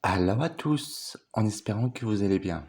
Alors à tous, en espérant que vous allez bien.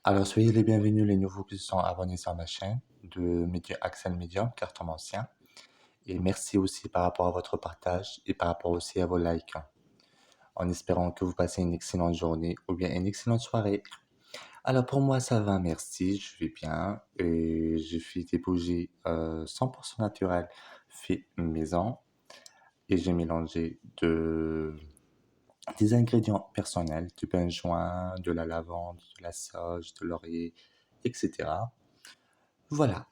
Alors soyez les bienvenus les nouveaux qui sont abonnés sur ma chaîne de Média Axel Medium, carton ancien. Et merci aussi par rapport à votre partage et par rapport aussi à vos likes. En espérant que vous passez une excellente journée ou bien une excellente soirée. Alors pour moi ça va, merci, je vais bien. Et je fais des bougies 100% naturelles fait maison. Et j'ai mélangé des ingrédients personnels, du benjoin, de la lavande, de la sauge, de laurier, etc. Voilà.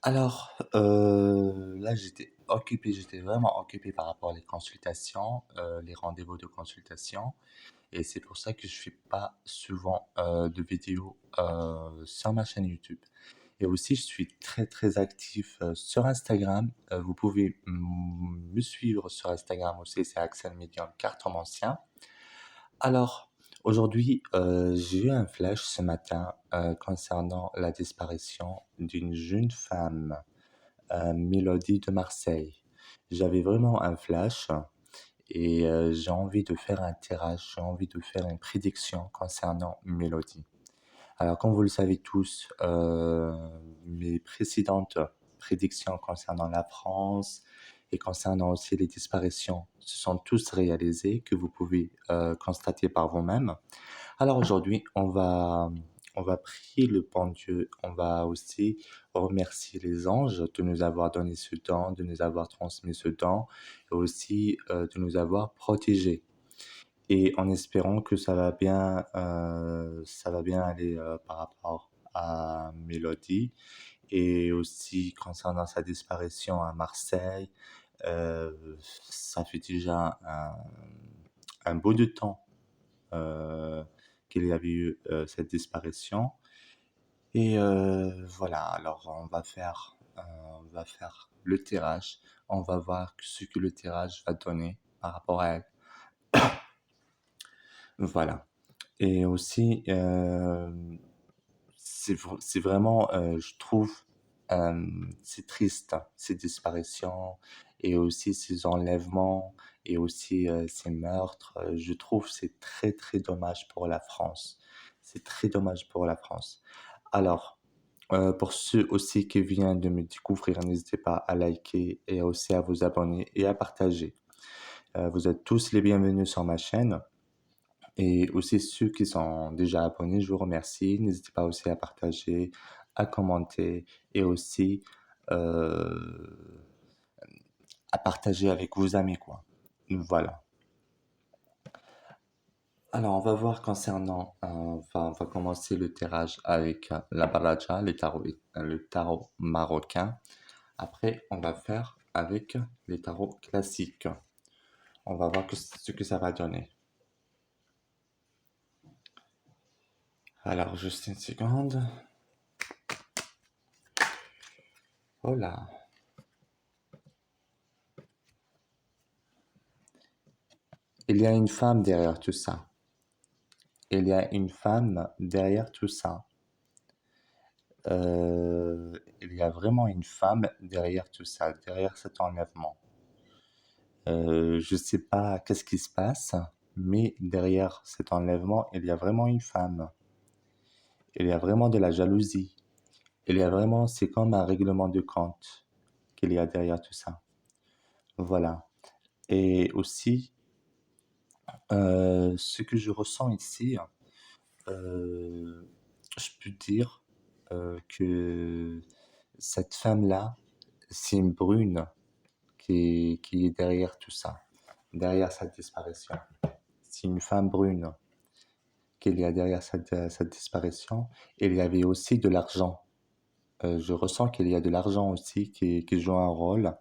Alors, là, j'étais vraiment occupé par rapport aux consultations, les rendez-vous de consultation. Et c'est pour ça que je fais pas souvent de vidéos sur ma chaîne YouTube. Et aussi, je suis très, très actif sur Instagram. Vous pouvez me suivre sur Instagram aussi, c'est Axel Medium Carton Ancien. Alors, aujourd'hui, j'ai eu un flash ce matin concernant la disparition d'une jeune femme, Mélodie de Marseille. J'avais vraiment un flash et j'ai envie de faire un tirage, j'ai envie de faire une prédiction concernant Mélodie. Alors, comme vous le savez tous, mes précédentes prédictions concernant la France et concernant aussi les disparitions se sont tous réalisées, que vous pouvez constater par vous-même. Alors aujourd'hui, on va prier le bon Dieu, on va aussi remercier les anges de nous avoir donné ce don, de nous avoir transmis ce don, et aussi de nous avoir protégés et en espérant que ça va bien aller par rapport à Mélodie et aussi concernant sa disparition à Marseille. Ça fait déjà un bout de temps euh, qu'il y avait eu cette disparition. Et voilà, alors on va faire le tirage. On va voir ce que le tirage va donner par rapport à elle. Voilà. Et aussi, c'est vraiment, je trouve, c'est triste, hein, ces disparitions et aussi ces enlèvements et aussi ces meurtres. Je trouve c'est très très dommage pour la France. C'est très dommage pour la France. Alors, pour ceux aussi qui viennent de me découvrir, n'hésitez pas à liker et aussi à vous abonner et à partager. Vous êtes tous les bienvenus sur ma chaîne. Et aussi ceux qui sont déjà abonnés, je vous remercie. N'hésitez pas aussi à partager, à commenter et aussi euh, à partager avec vos amis, quoi. Voilà. Alors, on va voir concernant, on va commencer le tirage avec la baraja, le tarot marocain. Après, on va faire avec les tarots classiques. On va voir ce que ça va donner. Alors, juste une seconde. Oh là. Il y a une femme derrière tout ça. Il y a une femme derrière tout ça. Il y a vraiment une femme derrière tout ça, derrière cet enlèvement. Je sais pas qu'est-ce qui se passe, mais derrière cet enlèvement, il y a vraiment une femme. Il y a vraiment de la jalousie. Il y a vraiment, c'est comme un règlement de compte qu'il y a derrière tout ça. Voilà. Et aussi, ce que je ressens ici, euh, je peux dire que cette femme-là, c'est une brune qui est derrière tout ça, derrière cette disparition. C'est une femme brune qu'il y a derrière cette disparition. Il y avait aussi de l'argent. Je ressens qu'il y a de l'argent aussi qui joue un rôle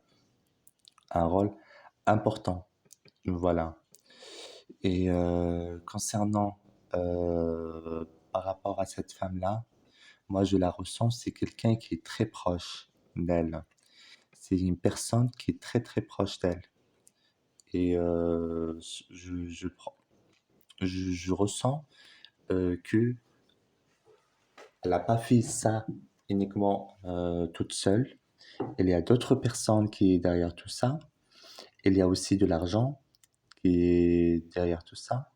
important. Voilà. Et concernant par rapport à cette femme-là, moi je la ressens, c'est quelqu'un qui est très proche d'elle. C'est une personne qui est très très proche d'elle. Et je ressens que elle n'a pas fait ça uniquement toute seule. Il y a d'autres personnes qui est derrière tout ça. Il y a aussi de l'argent qui est derrière tout ça.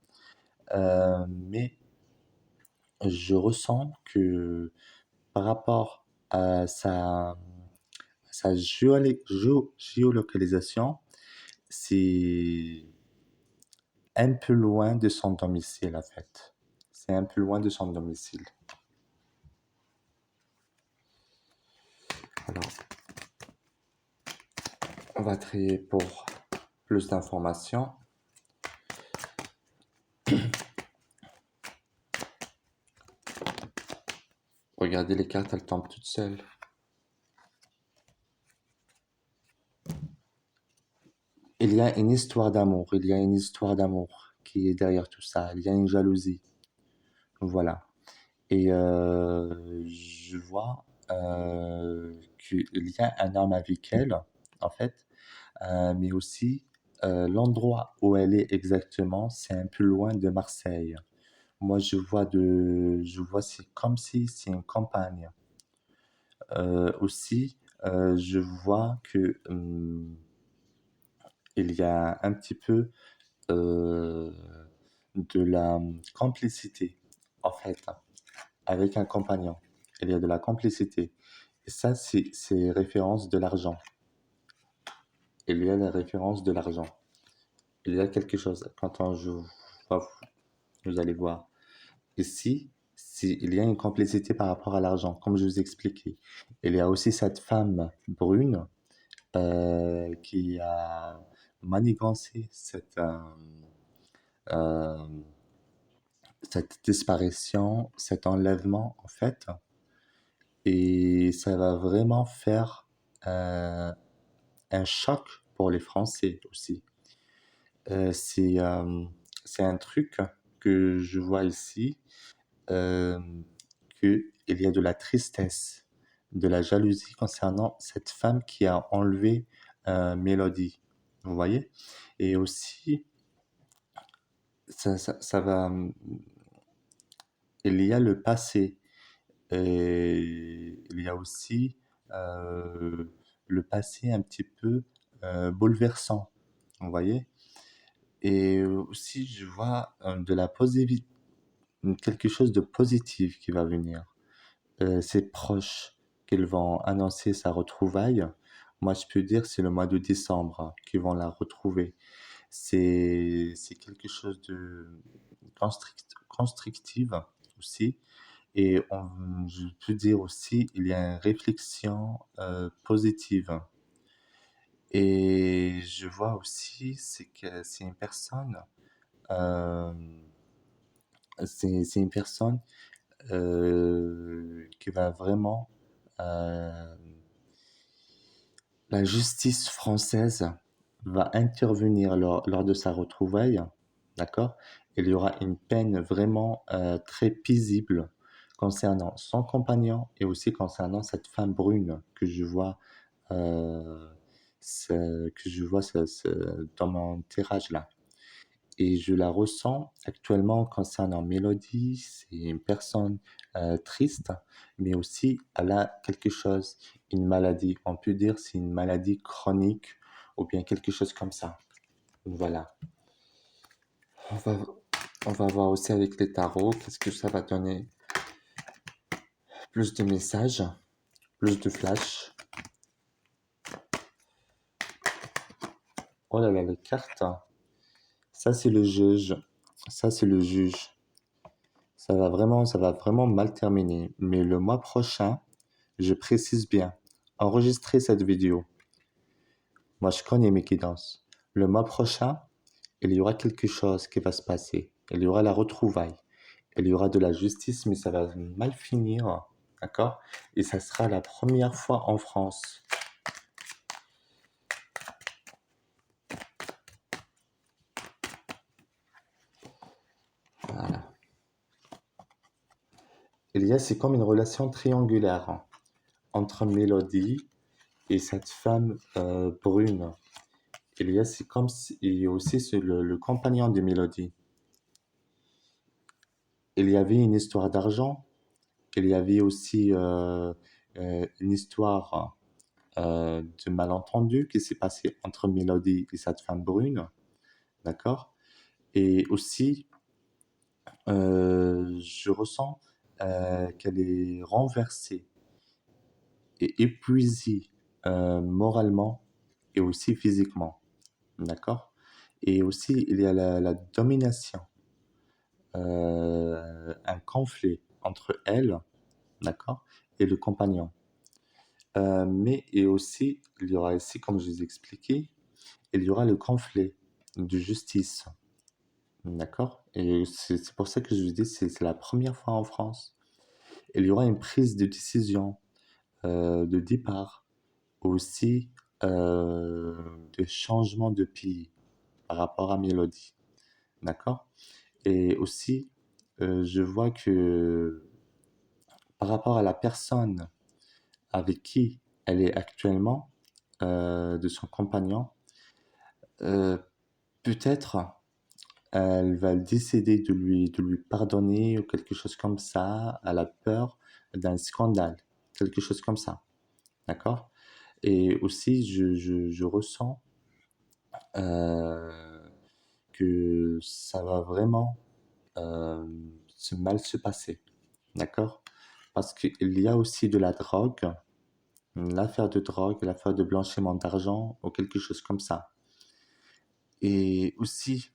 mais je ressens que par rapport à sa géolocalisation, c'est un peu loin de son domicile, en fait. C'est un peu loin de son domicile. Alors, on va trier pour plus d'informations. Regardez les cartes, elles tombent toutes seules. Il y a une histoire d'amour, il y a une histoire d'amour qui est derrière tout ça. Il y a une jalousie. Voilà. Et je vois qu'il y a un homme avec elle, en fait, mais aussi l'endroit où elle est exactement, c'est un peu loin de Marseille. Moi, je vois, c'est comme si c'est une campagne. Aussi, je vois que il y a un petit peu euh, de la complicité, en fait, avec un compagnon. Il y a de la complicité. Et ça, c'est référence de l'argent. Il y a la référence de l'argent. Il y a quelque chose. Je vois, vous allez voir. Ici, il y a une complicité par rapport à l'argent, comme je vous expliquais. Il y a aussi cette femme brune qui a manigancé euh, cette disparition, cet enlèvement, en fait. Et ça va vraiment faire euh, un choc pour les Français aussi. Euh, c'est euh, c'est un truc que je vois ici, euh, qu'il y a de la tristesse, de la jalousie concernant cette femme qui a enlevé Mélodie. Vous voyez? Et aussi, ça va. Il y a le passé. Et il y a aussi euh, le passé un petit peu bouleversant. Vous voyez? Et aussi, je vois de la positivité, quelque chose de positif qui va venir. Ses proches qu'ils vont annoncer sa retrouvaille. Moi, je peux dire c'est le mois de décembre qu'ils vont la retrouver. C'est quelque chose de constructive aussi. Et je peux dire aussi, il y a une réflexion positive. Et je vois aussi, c'est que c'est une personne, euh, c'est une personne qui va vraiment, euh, la justice française va intervenir lors de sa retrouvaille, d'accord? Il y aura une peine vraiment très paisible concernant son compagnon et aussi concernant cette femme brune que je vois, euh, dans mon tirage là. Et je la ressens actuellement concernant Mélodie. C'est une personne triste, mais aussi elle a quelque chose, une maladie. On peut dire c'est une maladie chronique ou bien quelque chose comme ça. Voilà. On va, on va voir aussi avec les tarots, qu'est-ce que ça va donner. Plus de messages, plus de flash. Oh là là, les cartes. Ça, c'est le juge. Ça, c'est le juge. Ça va vraiment mal terminer. Mais le mois prochain, je précise bien, enregistrez cette vidéo. Moi, je connais mes guidances. Le mois prochain, il y aura quelque chose qui va se passer. Il y aura la retrouvaille. Il y aura de la justice, mais ça va mal finir. D'accord? Et ça sera la première fois en France. Voilà. C'est comme une relation triangulaire entre Mélodie et cette femme brune. C'est comme si, et aussi c'est le compagnon de Mélodie. Il y avait une histoire d'argent. Il y avait aussi une histoire de malentendu qui s'est passé entre Mélodie et cette femme brune, d'accord? Et aussi, je ressens qu'elle est renversée et épuisée moralement et aussi physiquement, d'accord? Et aussi, il y a la domination, un conflit entre elle, d'accord, et le compagnon. Mais et aussi, il y aura ici, comme je vous ai expliqué, il y aura le conflit de justice, d'accord? Et c'est pour ça que je vous dis, c'est la première fois en France. Il y aura une prise de décision de départ, aussi euh, de changement de pays par rapport à Mélodie, d'accord? Et aussi, je vois que par rapport à la personne avec qui elle est actuellement, de son compagnon, euh, peut-être elle va décider de lui pardonner ou quelque chose comme ça. Elle a peur d'un scandale, quelque chose comme ça, d'accord? Et aussi, je ressens euh, que ça va vraiment euh, mal se passer, d'accord? Parce qu'il y a aussi de la drogue, l'affaire de drogue, l'affaire de blanchiment d'argent ou quelque chose comme ça. Et aussi,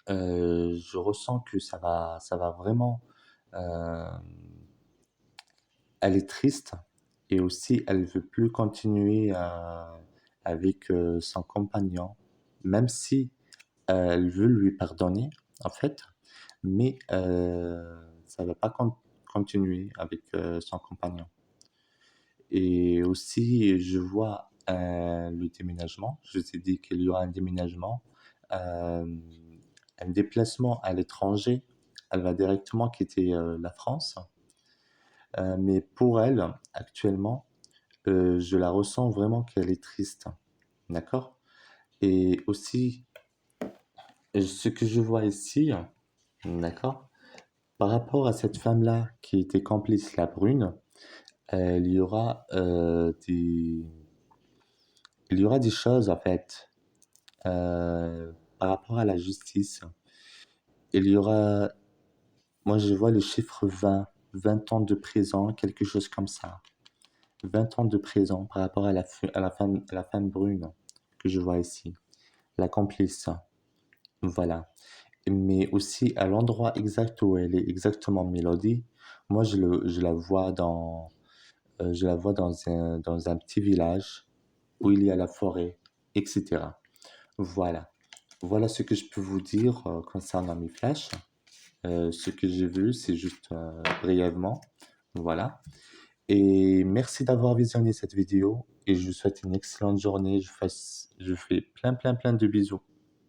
je ressens que ça va vraiment. euh, Elle est triste et aussi elle veut plus continuer avec son compagnon, même si elle veut lui pardonner en fait, mais ça va pas continuer avec son compagnon. Et aussi, je vois le déménagement. Je t'ai dit qu'il y aura un déménagement, euh, un déplacement à l'étranger. Elle va directement quitter la France. Mais pour elle, actuellement, je la ressens vraiment qu'elle est triste. D'accord? Et aussi, ce que je vois ici, d'accord? Par rapport à cette femme-là qui était complice, la brune, il y aura il y aura des choses en fait par rapport à la justice. Il y aura, moi je vois le chiffre 20, 20 ans de prison, quelque chose comme ça. 20 ans de prison par rapport à à la femme brune que je vois ici. La complice, voilà. Mais aussi à l'endroit exact où elle est exactement Mélodie, moi je la vois je la vois dans un petit village où il y a la forêt, etc. Voilà. Voilà ce que je peux vous dire concernant mes flashs. Ce que j'ai vu, c'est juste brièvement. Voilà. Et merci d'avoir visionné cette vidéo et je vous souhaite une excellente journée. Je fais plein de bisous.